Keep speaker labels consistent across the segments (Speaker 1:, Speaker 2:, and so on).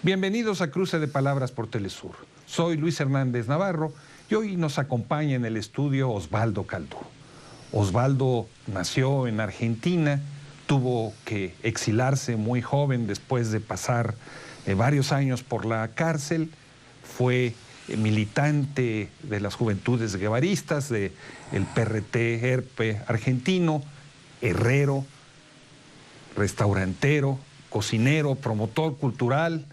Speaker 1: Bienvenidos a Cruce de Palabras por Telesur. Soy Luis Hernández Navarro y hoy nos acompaña en el estudio Osvaldo Caldú. Osvaldo nació en Argentina, tuvo que exilarse muy joven después de pasar varios años por la cárcel, fue militante de las Juventudes Guevaristas, del PRT-ERP argentino, herrero, restaurantero, cocinero, promotor cultural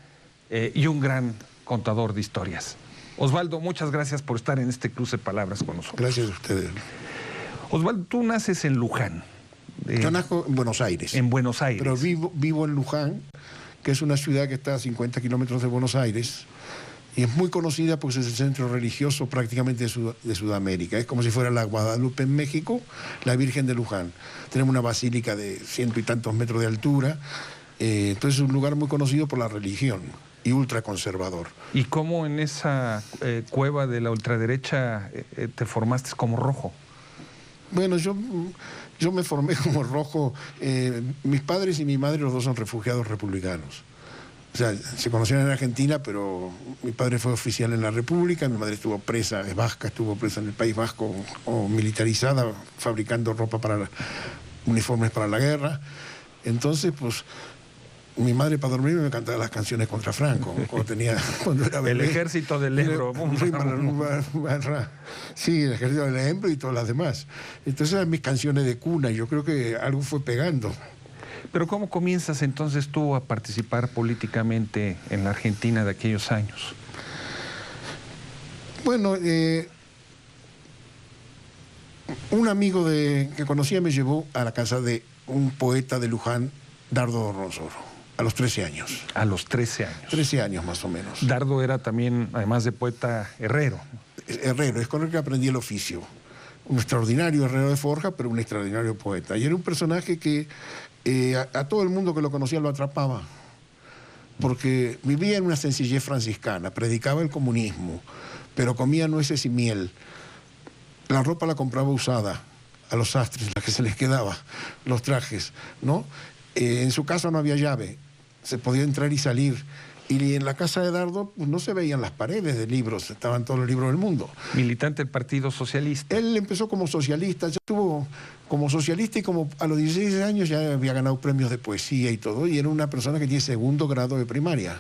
Speaker 1: y un gran contador de historias. Osvaldo, muchas gracias por estar en este Cruce de Palabras con nosotros.
Speaker 2: Gracias a ustedes.
Speaker 1: Osvaldo, tú naces en Luján.
Speaker 2: Yo nazco en Buenos Aires.
Speaker 1: En Buenos Aires.
Speaker 2: Pero vivo en Luján, que es una ciudad que está a 50 kilómetros de Buenos Aires, y es muy conocida porque es el centro religioso prácticamente de Sudamérica. Es como si fuera la Guadalupe en México, la Virgen de Luján. Tenemos una basílica de 100 y tantos metros de altura, entonces es un lugar muy conocido por la religión y ultraconservador.
Speaker 1: ¿Y cómo en esa cueva de la ultraderecha te formaste como rojo?
Speaker 2: Bueno, yo me formé como rojo. Mis padres y mi madre, los dos son refugiados republicanos. O sea, se conocieron en Argentina, pero mi padre fue oficial en la República, mi madre estuvo presa, es vasca, estuvo presa en el País Vasco, o militarizada, fabricando ropa uniformes para la guerra. Entonces, pues, mi madre para dormir me cantaba las canciones contra Franco, cuando era bebé.
Speaker 1: El ejército del Ebro.
Speaker 2: Sí, el ejército del Ebro y todas las demás. Entonces eran mis canciones de cuna y yo creo que algo fue pegando.
Speaker 1: Pero ¿cómo comienzas entonces tú a participar políticamente en la Argentina de aquellos años?
Speaker 2: Bueno, un amigo que conocía me llevó a la casa de un poeta de Luján, Dardo Ronsoro, a los 13 años.
Speaker 1: A los 13 años.
Speaker 2: 13 años más o menos.
Speaker 1: Dardo era también, además de poeta, herrero.
Speaker 2: Herrero, es con el que aprendí el oficio. Un extraordinario herrero de forja, pero un extraordinario poeta. Y era un personaje que a todo el mundo que lo conocía lo atrapaba, porque vivía en una sencillez franciscana, predicaba el comunismo, pero comía nueces y miel. La ropa la compraba usada a los sastres, la que se les quedaba, los trajes, ¿no? En su casa no había llave, se podía entrar y salir. Y en la casa de Dardo pues, no se veían las paredes de libros, estaban todos los libros del mundo.
Speaker 1: Militante del Partido Socialista.
Speaker 2: Él empezó como socialista, ya estuvo como socialista y como a los 16 años ya había ganado premios de poesía y todo, y era una persona que tiene segundo grado de primaria,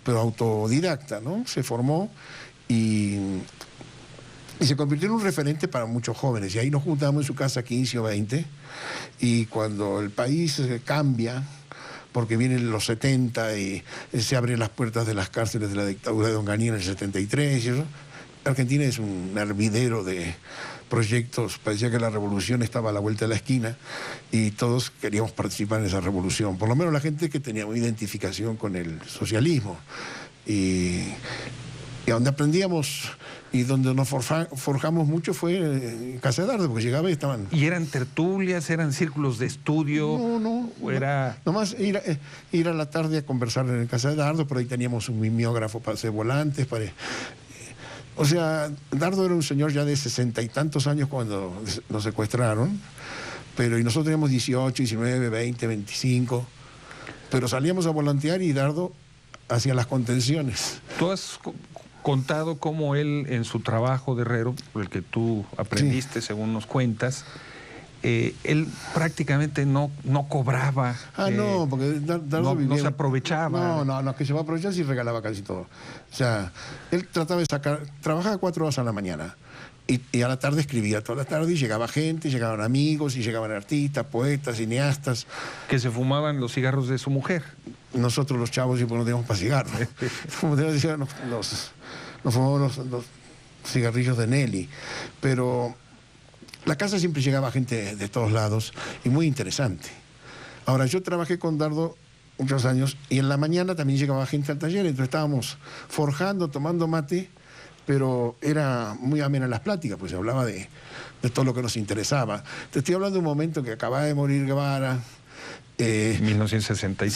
Speaker 2: pero autodidacta, ¿no? Se formó y se convirtió en un referente para muchos jóvenes, y ahí nos juntamos en su casa 15 o 20, y cuando el país cambia, porque vienen los 70 y se abren las puertas de las cárceles de la dictadura de Onganía en el 73, y eso, Argentina es un hervidero de proyectos, parecía que la revolución estaba a la vuelta de la esquina y todos queríamos participar en esa revolución, por lo menos la gente que tenía una identificación con el socialismo. Y donde aprendíamos y donde nos forjamos mucho fue en Casa de Dardo, porque llegaba y estaban...
Speaker 1: ¿Y eran tertulias, eran círculos de estudio?
Speaker 2: No.
Speaker 1: Era...
Speaker 2: Nomás ir a la tarde a conversar en Casa de Dardo, por ahí teníamos un mimeógrafo para hacer volantes, o sea, Dardo era un señor ya de 60 y tantos años cuando nos secuestraron, y nosotros teníamos 18, 19, 20, 25, pero salíamos a volantear y Dardo hacía las contenciones.
Speaker 1: ¿Tú has contado cómo él, en su trabajo de herrero, por el que tú aprendiste, sí, según nos cuentas, él prácticamente no cobraba?
Speaker 2: No, porque Dardo vivía...
Speaker 1: No se aprovechaba.
Speaker 2: No, que se va a aprovechar si regalaba casi todo. O sea, él trataba de trabajaba 4 horas a la mañana y a la tarde escribía toda la tarde y llegaba gente, llegaban amigos y llegaban artistas, poetas, cineastas.
Speaker 1: Que se fumaban los cigarros de su mujer.
Speaker 2: Nosotros los chavos siempre no teníamos para cigarros. Nos fumamos los cigarrillos de Nelly, pero... La casa siempre llegaba gente de todos lados y muy interesante. Ahora, yo trabajé con Dardo muchos años y en la mañana también llegaba gente al taller, entonces estábamos forjando, tomando mate, pero era muy amena las pláticas, pues se hablaba de todo lo que nos interesaba. Te estoy hablando de un momento que acababa de morir Guevara.
Speaker 1: 1967.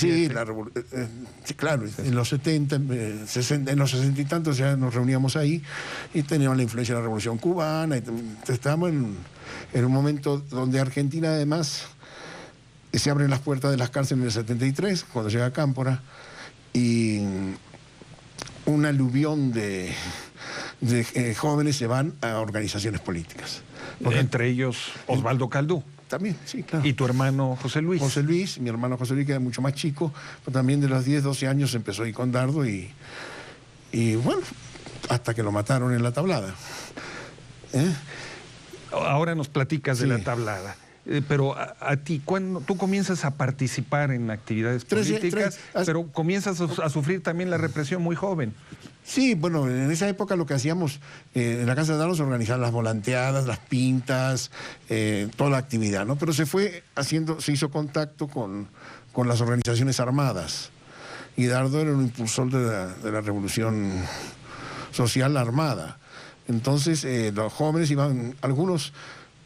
Speaker 2: Sí, claro, en los 70, en los 60 y tantos ya nos reuníamos ahí y teníamos la influencia de la Revolución Cubana. Estábamos en un momento donde Argentina además se abren las puertas de las cárceles en el 73, cuando llega Cámpora, y un aluvión de jóvenes se van a organizaciones políticas.
Speaker 1: Entre ellos Osvaldo Caldú.
Speaker 2: También, sí, claro.
Speaker 1: ¿Y tu hermano José Luis?
Speaker 2: José Luis, mi hermano José Luis, que era mucho más chico, pero también de los 10, 12 años empezó a ir con dardo y bueno, hasta que lo mataron en la tablada.
Speaker 1: Ahora nos platicas de la tablada. Pero a ti, ¿cuándo tú comienzas a participar en actividades políticas, pero comienzas a sufrir también la represión muy joven?
Speaker 2: Sí, bueno, en esa época lo que hacíamos en la Casa de Dardo se organizaban las volanteadas, las pintas, toda la actividad, ¿no? Pero se hizo contacto con las organizaciones armadas. Y Dardo era un impulsor de la revolución social armada. Entonces, los jóvenes iban, algunos,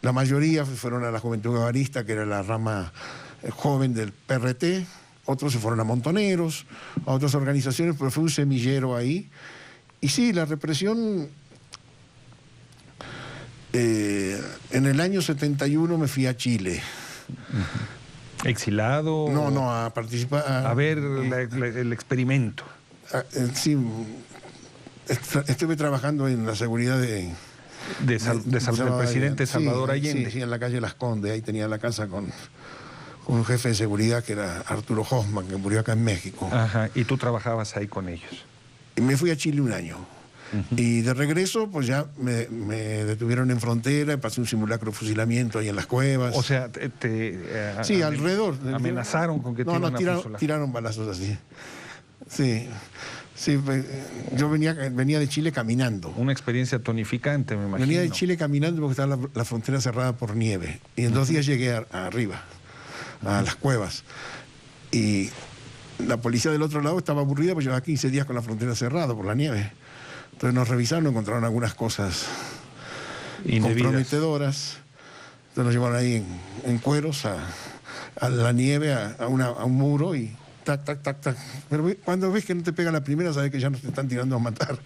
Speaker 2: la mayoría fueron a la Juventud Guevarista, que era la rama joven del PRT, otros se fueron a Montoneros, a otras organizaciones, pero fue un semillero ahí. Y sí, la represión, en el año 71 me fui a Chile.
Speaker 1: ¿Exilado?
Speaker 2: No, a participar.
Speaker 1: A ver el experimento.
Speaker 2: Sí, estuve trabajando en la seguridad del
Speaker 1: presidente Salvador Allende.
Speaker 2: Sí, en la calle Las Condes, ahí tenía la casa con un jefe de seguridad que era Arturo Hoffman, que murió acá en México.
Speaker 1: Ajá, y tú trabajabas ahí con ellos.
Speaker 2: Y me fui a Chile un año. Y de regreso, pues ya me detuvieron en frontera, pasé un simulacro de fusilamiento ahí en las cuevas.
Speaker 1: O sea,
Speaker 2: sí, alrededor.
Speaker 1: Amenazaron con que te iban a fusilar.
Speaker 2: Tiraron balazos así. Sí, yo venía de Chile caminando.
Speaker 1: Una experiencia tonificante, me imagino.
Speaker 2: Venía de Chile caminando porque estaba la frontera cerrada por nieve. Y en 2 días llegué arriba, a las cuevas. Y la policía del otro lado estaba aburrida porque llevaba 15 días con la frontera cerrada por la nieve. Entonces nos revisaron, encontraron algunas cosas comprometedoras. Entonces nos llevaron ahí en cueros a la nieve, a un muro y tac, tac, tac, tac. Pero cuando ves que no te pega la primera, sabes que ya no te están tirando a matar.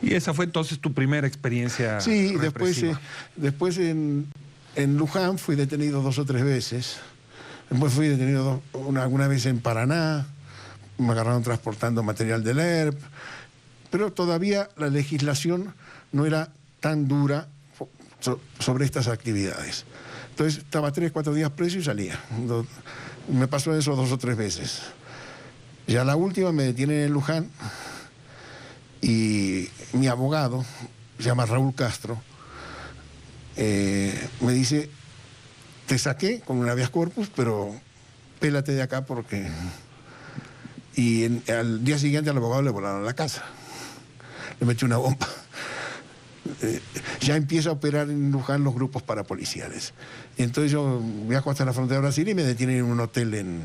Speaker 1: Y esa fue entonces tu primera experiencia.
Speaker 2: Sí,
Speaker 1: represiva.
Speaker 2: después en Luján fui detenido 2 o 3 veces. Después fui detenido alguna vez en Paraná. Me agarraron transportando material del ERP. Pero todavía la legislación no era tan dura sobre estas actividades. Entonces estaba 3, 4 días preso y salía. Me pasó eso 2 o 3 veces. Ya la última me detienen en Luján y mi abogado, se llama Raúl Castro, me dice: te saqué con un habeas corpus, pero pélate de acá porque... Y al día siguiente al abogado le volaron la casa. Le metí una bomba. Ya empieza a operar en Luján los grupos parapoliciales. Y entonces yo viajo hasta la frontera de Brasil y me detienen en un hotel en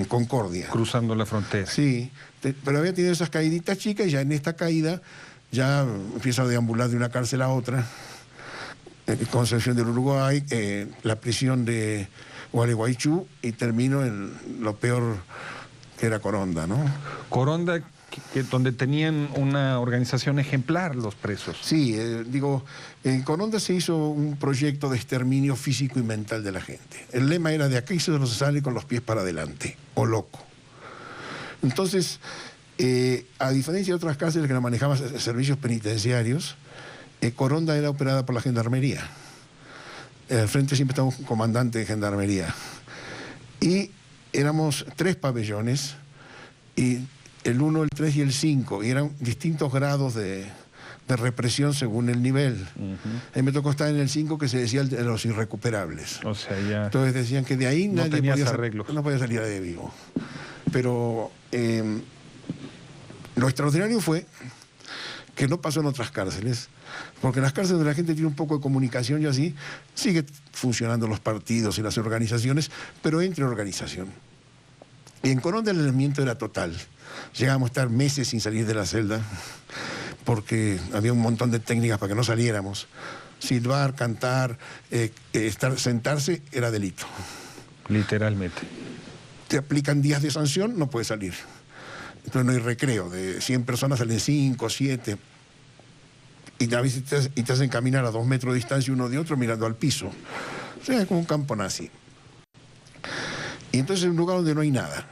Speaker 2: Concordia.
Speaker 1: Cruzando la frontera.
Speaker 2: Sí, pero había tenido esas caíditas chicas y ya en esta caída ya empiezo a deambular de una cárcel a otra. Concepción del Uruguay, la prisión de Gualeguaychú y termino en lo peor que era Coronda, ¿no?
Speaker 1: Coronda, donde tenían una organización ejemplar los presos.
Speaker 2: Sí, en Coronda se hizo un proyecto de exterminio físico y mental de la gente. El lema era: de aquí se sale con los pies para adelante, o loco. Entonces, a diferencia de otras cárceles que no manejaban servicios penitenciarios, Coronda era operada por la Gendarmería. Al frente siempre estaba un comandante de Gendarmería. Y éramos 3 pabellones, y el 1, el 3 y el 5, y eran distintos grados de represión según el nivel. A mí me tocó estar en el 5, que se decía de los irrecuperables.
Speaker 1: O sea, ya...
Speaker 2: Entonces decían que de ahí
Speaker 1: no
Speaker 2: nadie
Speaker 1: no
Speaker 2: podía salir de vivo. Pero lo extraordinario fue que no pasó en otras cárceles, porque en las cárceles donde la gente tiene un poco de comunicación y así, sigue funcionando los partidos y las organizaciones, pero entre organización. Y en Coronda el aislamiento era total. Llegábamos a estar meses sin salir de la celda, porque había un montón de técnicas para que no saliéramos. Silbar, cantar, sentarse era delito.
Speaker 1: Literalmente.
Speaker 2: Te aplican días de sanción, no puedes salir. Entonces no hay recreo. De 100 personas salen 5, 7. Y a veces te hacen caminar a 2 metros de distancia uno de otro mirando al piso. O sea, es como un campo nazi. Y entonces es un lugar donde no hay nada.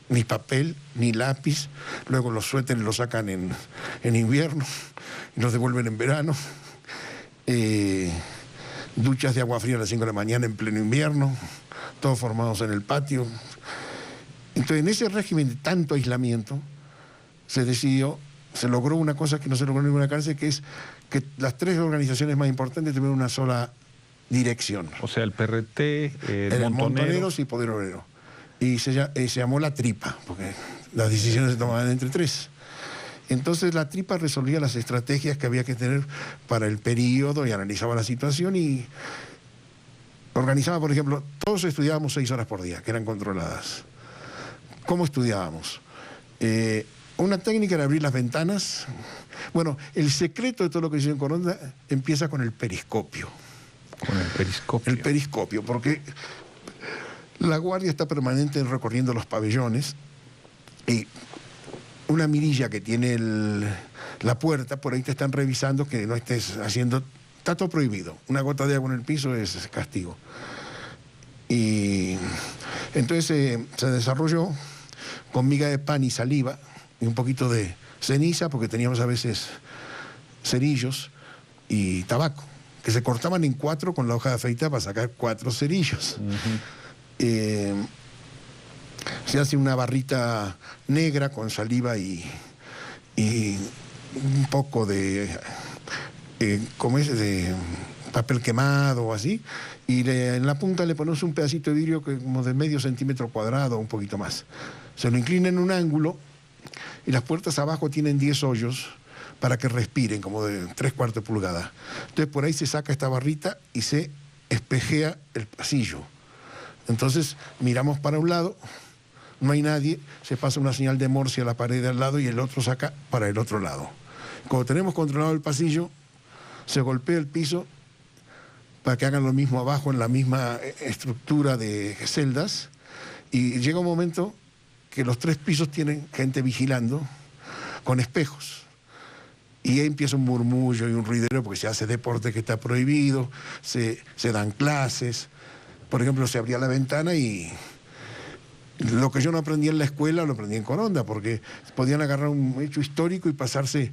Speaker 2: Ni papel, ni lápiz. Luego los suéteres los sacan en invierno y los devuelven en verano. Duchas de agua fría a las 5 de la mañana en pleno invierno, todos formados en el patio. Entonces, en ese régimen de tanto aislamiento, se logró una cosa que no se logró en ninguna cárcel, que es que las 3 organizaciones más importantes tuvieron una sola dirección.
Speaker 1: O sea, el PRT,
Speaker 2: Montoneros y Poder Obrero. Y se llamó La Tripa, porque las decisiones se tomaban entre 3. Entonces la Tripa resolvía las estrategias que había que tener para el periodo y analizaba la situación y organizaba, por ejemplo, todos estudiábamos 6 horas por día, que eran controladas. ¿Cómo estudiábamos? Una técnica era abrir las ventanas. Bueno, el secreto de todo lo que se hizo en Coronda empieza con el periscopio.
Speaker 1: Con el periscopio.
Speaker 2: El periscopio, porque la guardia está permanente recorriendo los pabellones y una mirilla que tiene la puerta, por ahí te están revisando que no estés haciendo... Está todo prohibido. Una gota de agua en el piso es castigo. Y entonces se desarrolló con miga de pan y saliva y un poquito de ceniza, porque teníamos a veces cerillos y tabaco, que se cortaban en 4 con la hoja de afeitar para sacar 4 cerillos. Se hace una barrita negra con saliva y un poco de papel quemado o así, y en la punta le ponemos un pedacito de vidrio como de medio centímetro cuadrado o un poquito más. Se lo inclina en un ángulo y las puertas abajo tienen 10 hoyos para que respiren, como de 3/4 pulgada. Entonces por ahí se saca esta barrita y se espejea el pasillo. Entonces miramos para un lado, no hay nadie, se pasa una señal de Morse a la pared de al lado y el otro saca para el otro lado. Cuando tenemos controlado el pasillo, se golpea el piso para que hagan lo mismo abajo en la misma estructura de celdas, y llega un momento que los 3 pisos tienen gente vigilando con espejos. Y ahí empieza un murmullo y un ruidero porque se hace deporte que está prohibido, se dan clases. Por ejemplo, se abría la ventana y lo que yo no aprendí en la escuela lo aprendí en Coronda, porque podían agarrar un hecho histórico y pasarse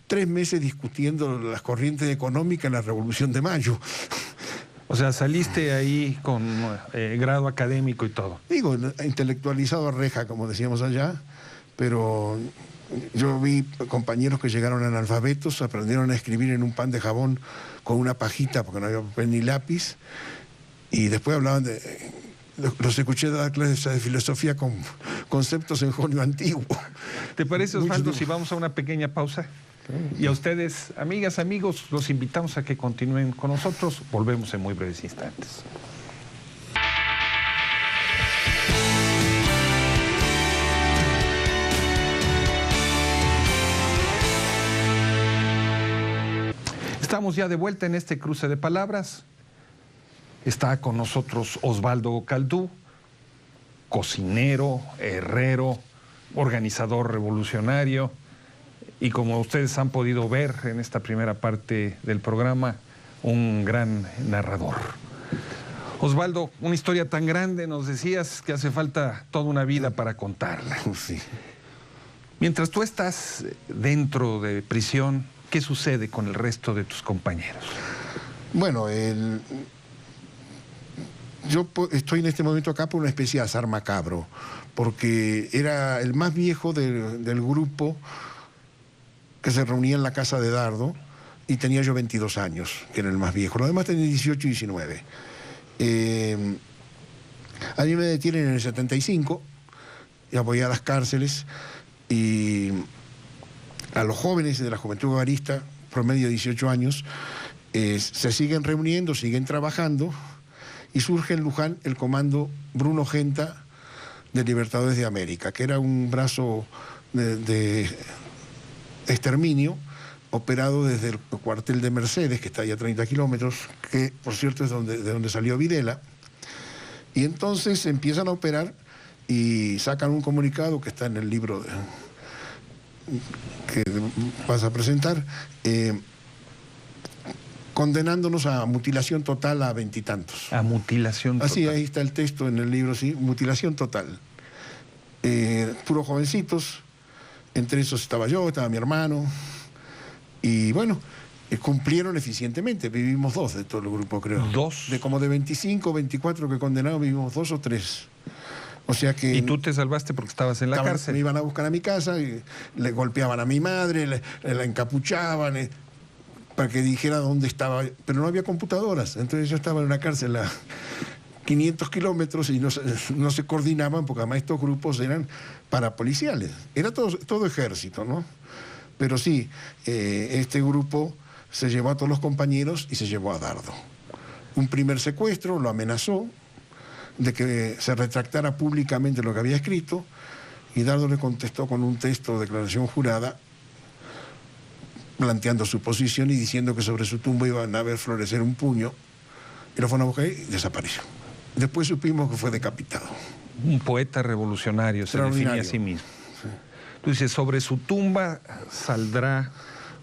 Speaker 2: 3 meses discutiendo las corrientes económicas en la Revolución de Mayo.
Speaker 1: O sea, saliste ahí con grado académico y todo.
Speaker 2: Digo, intelectualizado a reja, como decíamos allá, pero yo vi compañeros que llegaron analfabetos, aprendieron a escribir en un pan de jabón con una pajita, porque no había papel ni lápiz, y después hablaban de... Los escuché dar clases de filosofía con conceptos en jonio antiguo.
Speaker 1: ¿Te parece, Osvaldo, si vamos a una pequeña pausa? Y a ustedes, amigas, amigos, los invitamos a que continúen con nosotros. Volvemos en muy breves instantes. Estamos ya de vuelta en este cruce de palabras. Está con nosotros Osvaldo Caldú, cocinero, herrero, organizador revolucionario, y como ustedes han podido ver en esta primera parte del programa, un gran narrador. Osvaldo, una historia tan grande, nos decías que hace falta toda una vida para contarla.
Speaker 2: Sí.
Speaker 1: Mientras tú estás dentro de prisión, ¿qué sucede con el resto de tus compañeros?
Speaker 2: Bueno, yo estoy en este momento acá por una especie de azar macabro, porque era el más viejo del grupo que se reunía en la casa de Dardo, y tenía yo 22 años, que era el más viejo. Los demás tenían 18 y 19. A mí me detienen en el 75, ya voy a las cárceles, y a los jóvenes de la Juventud Guevarista, promedio de 18 años, se siguen reuniendo, siguen trabajando, y surge en Luján el comando Bruno Genta de Libertadores de América, que era un brazo de exterminio operado desde el cuartel de Mercedes, que está ahí a 30 kilómetros, que por cierto es de donde salió Videla. Y entonces empiezan a operar y sacan un comunicado que está en el libro que vas a presentar, condenándonos a mutilación total a 20 y tantos.
Speaker 1: A mutilación total.
Speaker 2: Así, ahí está el texto en el libro, sí, mutilación total. Puros jovencitos, entre esos estaba yo, estaba mi hermano, y bueno, cumplieron eficientemente, vivimos 2 de todo el grupo, creo.
Speaker 1: 2.
Speaker 2: De como de 25, 24 que condenaron, vivimos 2 o 3. O sea que...
Speaker 1: ¿Y tú te salvaste porque estabas en la cárcel?
Speaker 2: Me iban a buscar a mi casa, y le golpeaban a mi madre, la encapuchaban, para que dijera dónde estaba, pero no había computadoras, entonces yo estaba en una cárcel a 500 kilómetros y no se coordinaban, porque además estos grupos eran parapoliciales, era todo ejército, ¿no? Pero sí, este grupo se llevó a todos los compañeros y se llevó a Dardo. Un primer secuestro, lo amenazó de que se retractara públicamente lo que había escrito, y Dardo le contestó con un texto de declaración jurada planteando su posición y diciendo que sobre su tumba iban a ver florecer un puño, y lo fueron a buscar y desapareció. Después supimos que fue decapitado.
Speaker 1: Un poeta revolucionario, se define a sí mismo. Sí. Tú dices, sobre su tumba saldrá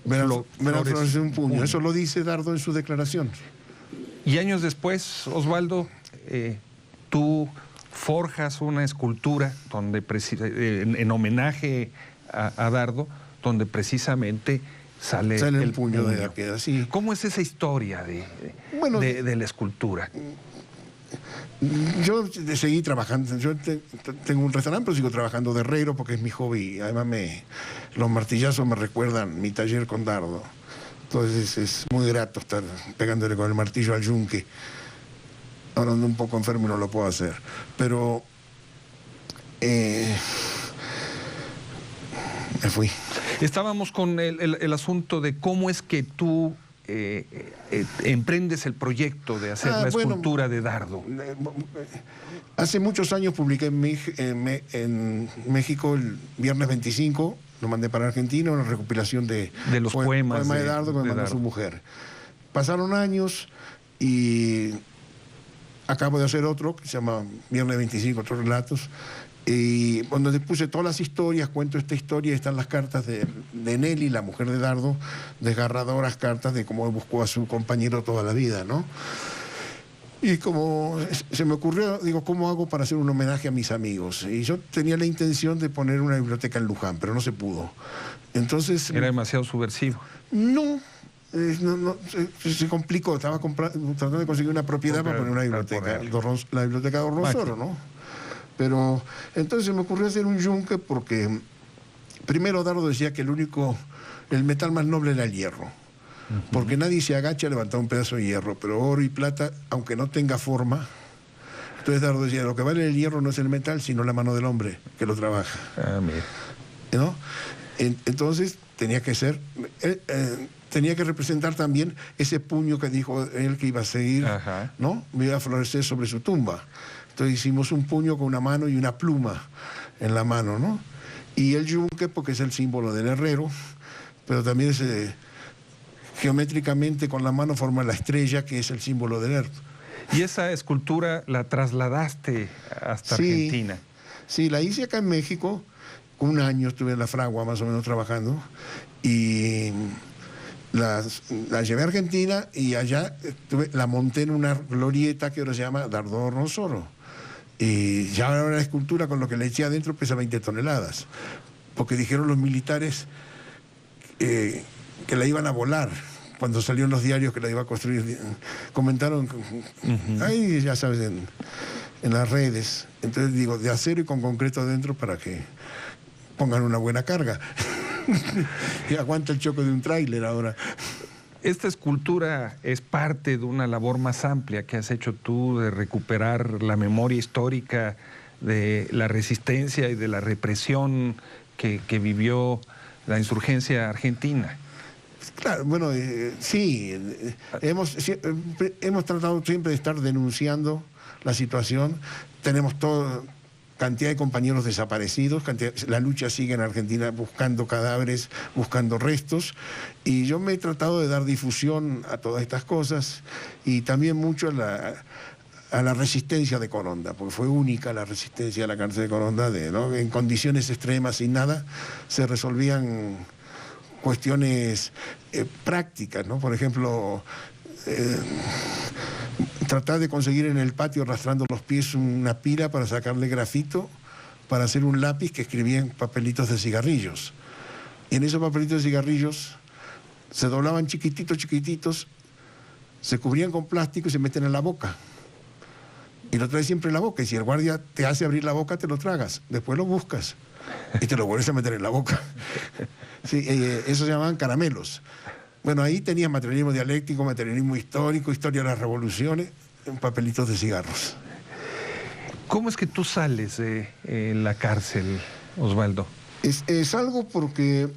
Speaker 2: florecer un puño. Eso lo dice Dardo en su declaración.
Speaker 1: Y años después, Osvaldo, tú forjas una escultura donde en homenaje a Dardo, donde precisamente sale
Speaker 2: el puño de la piedra, sí.
Speaker 1: ¿Cómo es esa historia de la escultura?
Speaker 2: Yo seguí trabajando, yo tengo un restaurante, pero sigo trabajando de herrero porque es mi hobby. Además los martillazos me recuerdan mi taller con Dardo. Entonces es muy grato estar pegándole con el martillo al yunque. Ahora ando un poco enfermo y no lo puedo hacer. Pero me fui.
Speaker 1: Estábamos con el asunto de cómo es que tú emprendes el proyecto de hacer la escultura de Dardo.
Speaker 2: Hace muchos años publiqué en México el viernes 25, lo mandé para Argentina, una recopilación de
Speaker 1: los poemas
Speaker 2: de Dardo que me mandó su mujer. Pasaron años y acabo de hacer otro que se llama Viernes 25, otros relatos. Y donde puse todas las historias, cuento esta historia, están las cartas de Nelly, la mujer de Dardo, desgarradoras cartas de cómo buscó a su compañero toda la vida, ¿no? Y como se me ocurrió, digo, ¿cómo hago para hacer un homenaje a mis amigos? Y yo tenía la intención de poner una biblioteca en Luján, pero no se pudo. Entonces...
Speaker 1: ¿Era demasiado subversivo?
Speaker 2: No. Se complicó, estaba tratando de conseguir una propiedad para poner una biblioteca, la biblioteca de Dorronsoro, ¿no? Pero entonces me ocurrió hacer un yunque porque primero Dardo decía que el metal más noble era el hierro, porque nadie se agacha a levantar un pedazo de hierro, pero oro y plata, aunque no tenga forma. Entonces Dardo decía, lo que vale el hierro no es el metal, sino la mano del hombre que lo trabaja.
Speaker 1: Mira.
Speaker 2: ¿No? Entonces tenía que ser... tenía que representar también ese puño que dijo él que iba a seguir, ¿no? Me iba a florecer sobre su tumba. Entonces hicimos un puño con una mano y una pluma en la mano, ¿no? Y el yunque, porque es el símbolo del herrero, pero también geométricamente con la mano forma la estrella, que es el símbolo del herrero.
Speaker 1: ¿Y esa escultura la trasladaste hasta Argentina?
Speaker 2: Sí, la hice acá en México. Un año estuve en la Fragua, más o menos, trabajando. Y la llevé a Argentina y allá la monté en una glorieta que ahora se llama Dardo Dorronsoro. Y ya ahora la escultura con lo que le eché adentro pesa 20 toneladas. Porque dijeron los militares que la iban a volar. Cuando salió en los diarios que la iba a construir, comentaron, ahí ya sabes, en las redes. Entonces digo, de acero y con concreto adentro para que pongan una buena carga. Y aguanta el choque de un tráiler ahora.
Speaker 1: Esta escultura es parte de una labor más amplia que has hecho tú de recuperar la memoria histórica de la resistencia y de la represión que vivió la insurgencia argentina.
Speaker 2: Claro, bueno, sí, hemos tratado siempre de estar denunciando la situación. Tenemos cantidad de compañeros desaparecidos, la lucha sigue en Argentina buscando cadáveres, buscando restos, y yo me he tratado de dar difusión a todas estas cosas y también mucho a la resistencia de Coronda, porque fue única la resistencia de la cárcel de Coronda, ¿no? En condiciones extremas, sin nada, se resolvían cuestiones prácticas, ¿no? Por ejemplo, tratar de conseguir en el patio, arrastrando los pies, una pila para sacarle grafito, para hacer un lápiz que escribía en papelitos de cigarrillos. Y en esos papelitos de cigarrillos se doblaban chiquititos, chiquititos, se cubrían con plástico y se meten en la boca. Y lo traes siempre en la boca. Y si el guardia te hace abrir la boca, te lo tragas. Después lo buscas y te lo vuelves a meter en la boca. Sí, eso se llamaban caramelos. Bueno, ahí tenías materialismo dialéctico, materialismo histórico, historia de las revoluciones, en papelitos de cigarros.
Speaker 1: ¿Cómo es que tú sales de la cárcel, Osvaldo?
Speaker 2: Salgo porque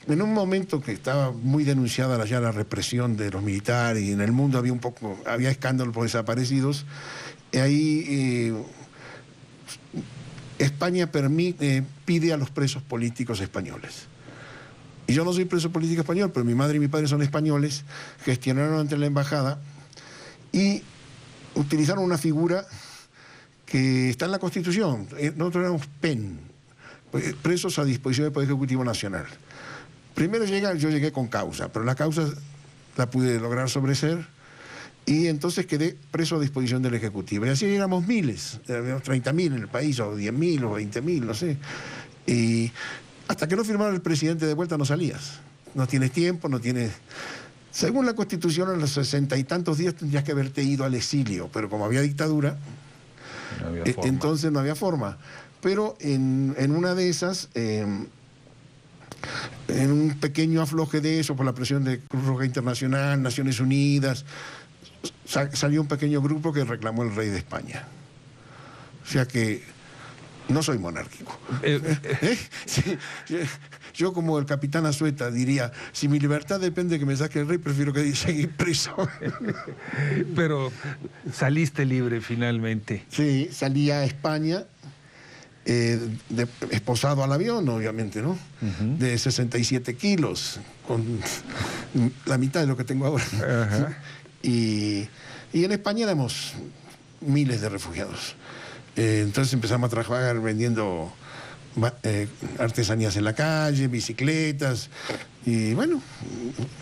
Speaker 2: en un momento que estaba muy denunciada ya la represión de los militares y en el mundo había escándalo por desaparecidos, ahí España pide a los presos políticos españoles. Y yo no soy preso político español, pero mi madre y mi padre son españoles, gestionaron ante la embajada y utilizaron una figura que está en la Constitución. Nosotros éramos PEN, presos a disposición del Poder Ejecutivo Nacional. Primero yo llegué con causa, pero la causa la pude lograr sobreser y entonces quedé preso a disposición del Ejecutivo. Y así éramos miles, éramos 30.000 en el país, o 10.000, o 20.000, no sé. Y hasta que no firmara el presidente de vuelta no salías. No tienes tiempo, no tienes... Según la Constitución, a los 60 y tantos días tendrías que haberte ido al exilio, pero como había dictadura,
Speaker 1: no había forma.
Speaker 2: Entonces no había forma. Pero en una de esas, en un pequeño afloje de eso, por la presión de Cruz Roja Internacional, Naciones Unidas, salió un pequeño grupo que reclamó el rey de España. O sea que no soy monárquico. Sí, yo como el capitán Azueta diría, si mi libertad depende de que me saque el rey, prefiero que seguir preso.
Speaker 1: Pero saliste libre finalmente.
Speaker 2: Sí, salí a España, esposado al avión, obviamente, ¿no? De 67 kilos, con la mitad de lo que tengo ahora. Y en España éramos miles de refugiados. Entonces empezamos a trabajar vendiendo artesanías en la calle, bicicletas, y bueno,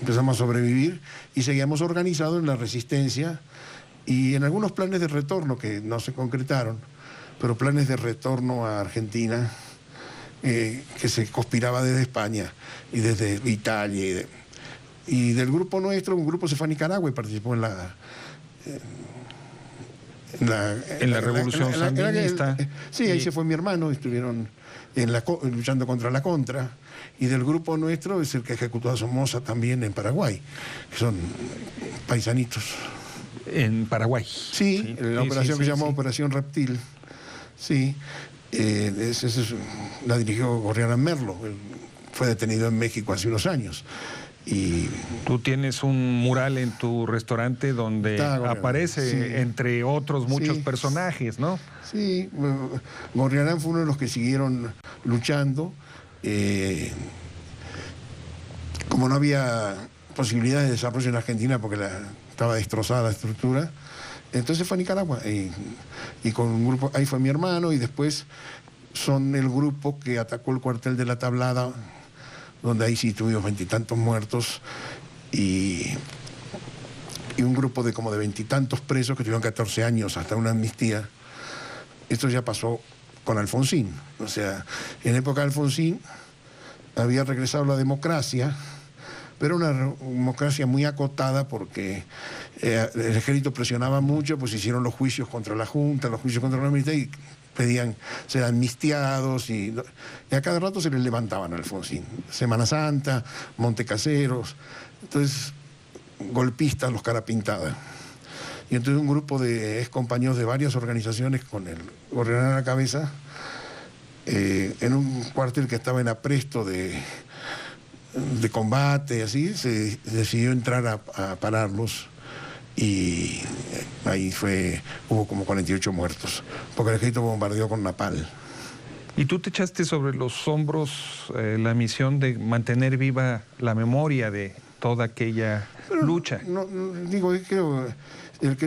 Speaker 2: empezamos a sobrevivir y seguíamos organizados en la resistencia y en algunos planes de retorno que no se concretaron, pero planes de retorno a Argentina que se conspiraba desde España y desde Italia. Y del grupo nuestro, un grupo se fue a Nicaragua y participó en la
Speaker 1: revolución sandinista.
Speaker 2: Sí, ahí se fue mi hermano, estuvieron luchando contra la Contra, y del grupo nuestro es el que ejecutó a Somoza también en Paraguay, que son paisanitos.
Speaker 1: En Paraguay.
Speaker 2: Sí, la operación que se llamó Operación Reptil. Sí, la dirigió Gorriarán Merlo, fue detenido en México hace unos años. Y
Speaker 1: tú tienes un mural en tu restaurante donde aparece, entre otros, muchos personajes, ¿no?
Speaker 2: Sí, Gorriarán fue uno de los que siguieron luchando. Como no había posibilidades de desarrollo en Argentina porque estaba destrozada la estructura, entonces fue a Nicaragua y con un grupo, ahí fue mi hermano, y después son el grupo que atacó el cuartel de La Tablada, donde ahí sí tuvimos 20 y tantos muertos y un grupo de como de 20 y tantos presos que tuvieron 14 años hasta una amnistía. Esto ya pasó con Alfonsín. O sea, en época de Alfonsín había regresado la democracia, pero una democracia muy acotada porque el ejército presionaba mucho, pues hicieron los juicios contra la Junta, los juicios contra la militar y pedían ser amnistiados y a cada rato se les levantaban a Alfonsín. Semana Santa, Montecaseros, entonces golpistas, los cara pintada. Y entonces un grupo de ex compañeros de varias organizaciones con el Gorriarán a la cabeza, en un cuartel que estaba en apresto de combate, así, se decidió entrar a pararlos. Y ahí hubo como 48 muertos, porque el ejército bombardeó con napalm.
Speaker 1: ¿Y tú te echaste sobre los hombros la misión de mantener viva la memoria de toda aquella lucha?
Speaker 2: Creo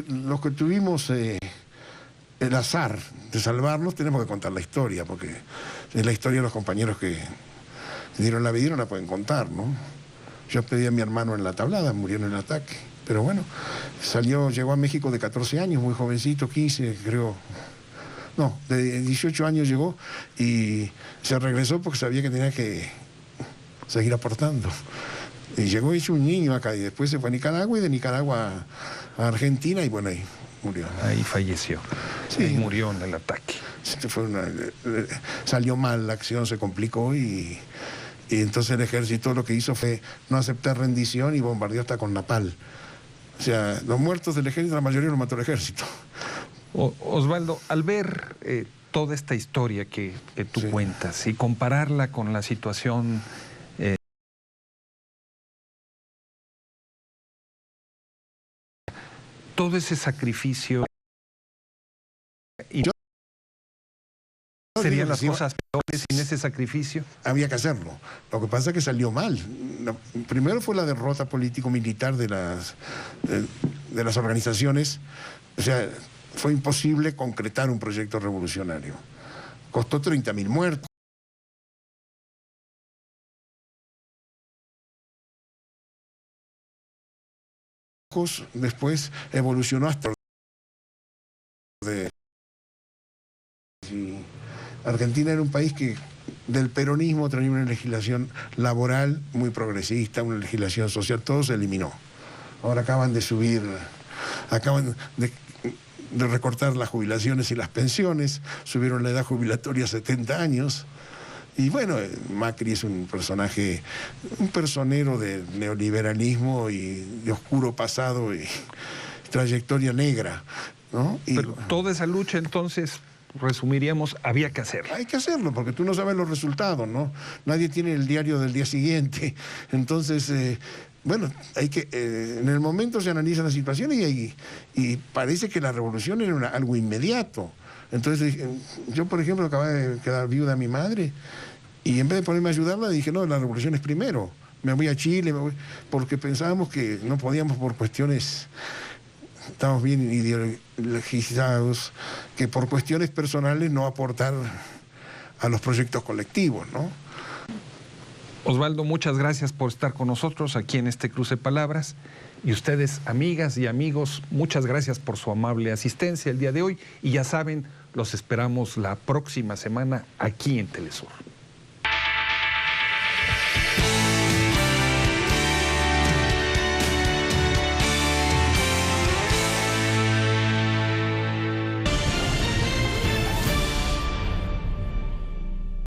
Speaker 2: los que tuvimos el azar de salvarnos, tenemos que contar la historia, porque es la historia de los compañeros que dieron la vida y no la pueden contar, ¿no? Yo pedí a mi hermano en La Tablada, murió en el ataque. Pero bueno, llegó a México de 14 años, muy jovencito, 15 creo. No, de 18 años llegó y se regresó porque sabía que tenía que seguir aportando. Y llegó hecho un niño acá y después se fue a Nicaragua y de Nicaragua a Argentina y bueno, ahí murió.
Speaker 1: Ahí falleció.
Speaker 2: Sí.
Speaker 1: Ahí murió en el ataque.
Speaker 2: Salió mal la acción, se complicó y entonces el ejército lo que hizo fue no aceptar rendición y bombardeó hasta con napal. O sea, los muertos del ejército, la mayoría los mató el ejército.
Speaker 1: Osvaldo, al ver toda esta historia que tú cuentas y compararla con la situación todo ese sacrificio y ¿serían las cosas peores sin ese sacrificio?
Speaker 2: Había que hacerlo. Lo que pasa es que salió mal. Primero fue la derrota político-militar de las organizaciones. O sea, fue imposible concretar un proyecto revolucionario. Costó 30.000 muertos. Después evolucionó hasta... Argentina era un país que del peronismo tenía una legislación laboral muy progresista, una legislación social, todo se eliminó. Ahora acaban de recortar las jubilaciones y las pensiones, subieron la edad jubilatoria a 70 años. Y bueno, Macri es un personaje, un personero de neoliberalismo y de oscuro pasado y trayectoria negra, ¿no?
Speaker 1: Pero toda esa lucha entonces, resumiríamos, había que hacerlo.
Speaker 2: Hay que hacerlo, porque tú no sabes los resultados, ¿no? Nadie tiene el diario del día siguiente. Entonces, bueno, en el momento se analiza la situación y parece que la revolución era algo inmediato. Entonces, yo, por ejemplo, acababa de quedar viuda a mi madre y en vez de ponerme a ayudarla, dije, no, la revolución es primero. Me voy a Chile, porque pensábamos que no podíamos por cuestiones... Estamos bien ideologizados, que por cuestiones personales no aportar a los proyectos colectivos, ¿no?
Speaker 1: Osvaldo, muchas gracias por estar con nosotros aquí en este Cruce Palabras. Y ustedes, amigas y amigos, muchas gracias por su amable asistencia el día de hoy. Y ya saben, los esperamos la próxima semana aquí en Telesur.